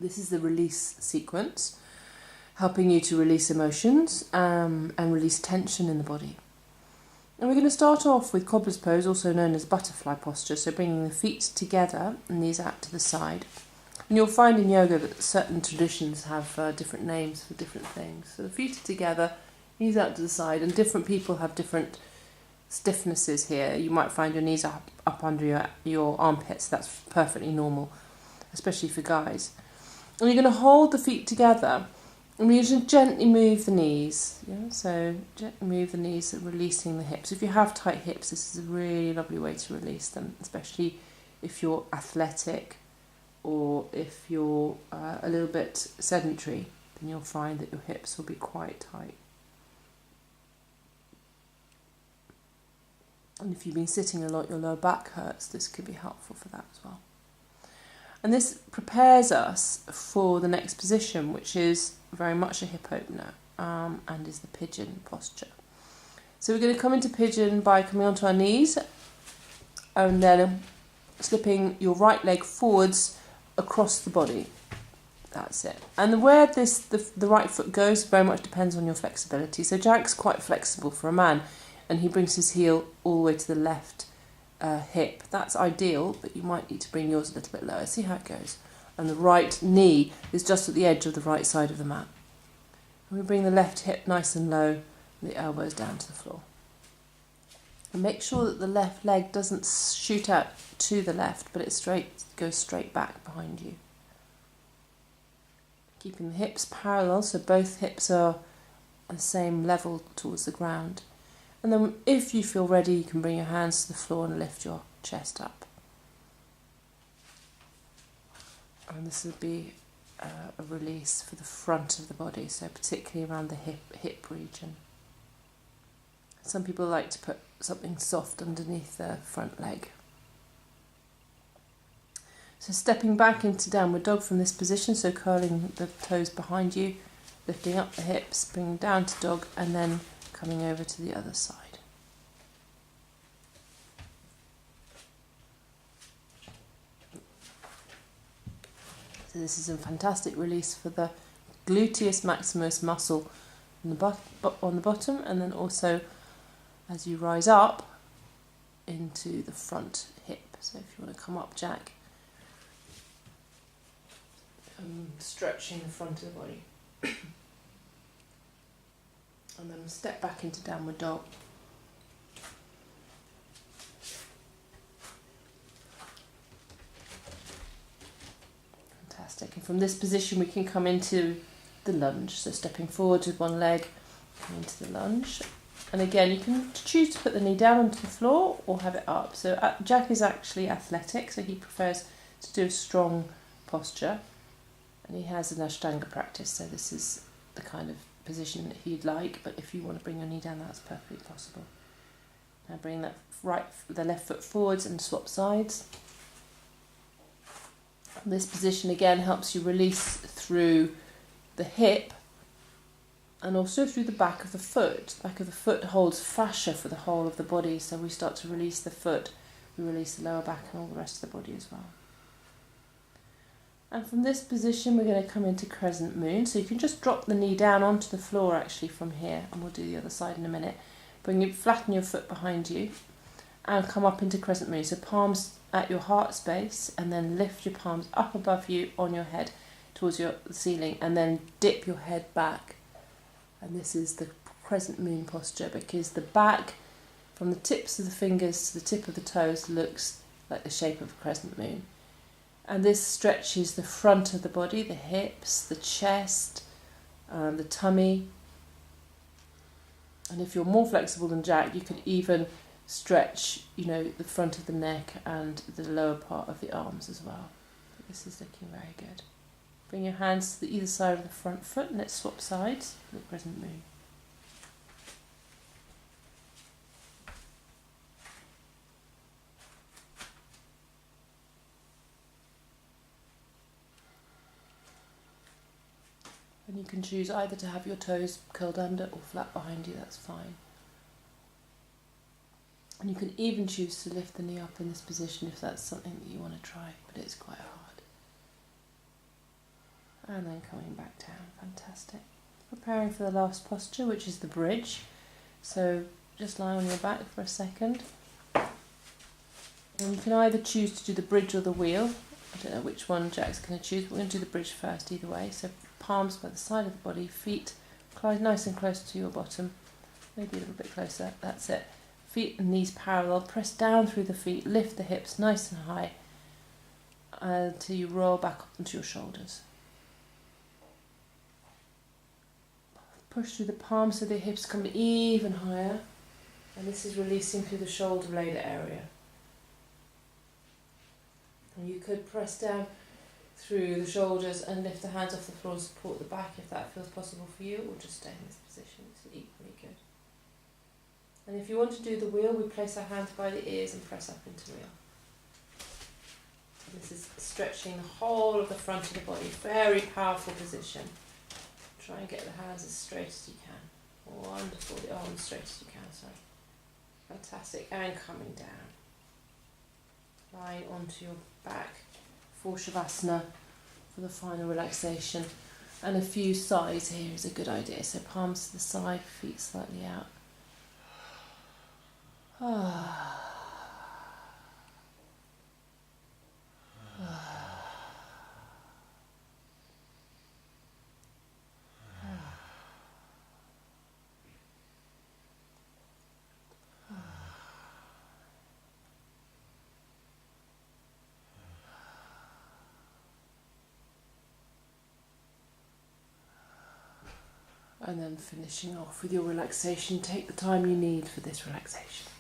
This is the release sequence, helping you to release emotions and release tension in the body. And we're going to start off with cobbler's pose, also known as butterfly posture, so bringing the feet together and knees out to the side. And you'll find in yoga that certain traditions have different names for different things. So the feet are together, knees out to the side, and different people have different stiffnesses here. You might find your knees up under your armpits. That's perfectly normal, especially for guys. And you're going to hold the feet together, and you just gently move the knees. Yeah? So gently move the knees, releasing the hips. If you have tight hips, this is a really lovely way to release them, especially if you're athletic or if you're a little bit sedentary, then you'll find that your hips will be quite tight. And if you've been sitting a lot, your lower back hurts, this could be helpful for that as well. And this prepares us for the next position, which is very much a hip opener, and is the pigeon posture. So we're going to come into pigeon by coming onto our knees and then slipping your right leg forwards across the body. That's it. And where the right foot goes very much depends on your flexibility. So Jack's quite flexible for a man, and he brings his heel all the way to the left hip. That's ideal, but you might need to bring yours a little bit lower. See how it goes. And the right knee is just at the edge of the right side of the mat. And we bring the left hip nice and low, and the elbows down to the floor. And make sure that the left leg doesn't shoot out to the left, but it goes straight back behind you. Keeping the hips parallel, so both hips are at the same level towards the ground. And then if you feel ready, you can bring your hands to the floor and lift your chest up. And this would be a release for the front of the body, so particularly around the hip region. Some people like to put something soft underneath their front leg. So stepping back into downward dog from this position, so curling the toes behind you, lifting up the hips, bringing down to dog, and then coming over to the other side. So this is a fantastic release for the gluteus maximus muscle on the bottom, and then also as you rise up into the front hip. So if you want to come up, Jack, stretching the front of the body. And then step back into downward dog. Fantastic. And from this position we can come into the lunge. So stepping forward with one leg, come into the lunge. And again, you can choose to put the knee down onto the floor or have it up. So Jack is actually athletic, so he prefers to do a strong posture. And he has an Ashtanga practice, so this is the kind of position that he'd like, but if you want to bring your knee down, that's perfectly possible. Now bring the left foot forwards and swap sides. This position again helps you release through the hip and also through the back of the foot. The back of the foot holds fascia for the whole of the body, so we start to release the foot, we release the lower back and all the rest of the body as well. And from this position we're going to come into crescent moon, so you can just drop the knee down onto the floor actually from here, and we'll do the other side in a minute. Flatten your foot behind you and come up into crescent moon, so palms at your heart space, and then lift your palms up above you on your head towards the ceiling, and then dip your head back. And this is the crescent moon posture, because the back from the tips of the fingers to the tip of the toes looks like the shape of a crescent moon. And this stretches the front of the body, the hips, the chest, the tummy. And if you're more flexible than Jack, you could even stretch, the front of the neck and the lower part of the arms as well. But this is looking very good. Bring your hands to either side of the front foot and let's swap sides for the crescent moon. And you can choose either to have your toes curled under or flat behind you, that's fine. And you can even choose to lift the knee up in this position if that's something that you want to try, but it's quite hard. and then coming back down. Fantastic. Preparing for the last posture, which is the bridge. So just lie on your back for a second. And you can either choose to do the bridge or the wheel. I don't know which one Jack's going to choose, but we're going to do the bridge first either way. So palms by the side of the body, feet nice and close to your bottom, maybe a little bit closer, that's it. Feet and knees parallel, press down through the feet, lift the hips nice and high until you roll back up onto your shoulders. Push through the palms so the hips come even higher, and this is releasing through the shoulder blade area. And you could press down through the shoulders and lift the hands off the floor and support the back if that feels possible for you, or just stay in this position. It's equally good. And if you want to do the wheel, we place our hands by the ears and press up into wheel. This is stretching the whole of the front of the body. Very powerful position. Try and get the hands as straight as you can. Wonderful. The arms straight as you can, sorry. Fantastic. And coming down. Lying onto your back for Shavasana for the final relaxation. And a few sighs here is a good idea. So palms to the side, feet slightly out. And then finishing off with your relaxation. Take the time you need for this relaxation.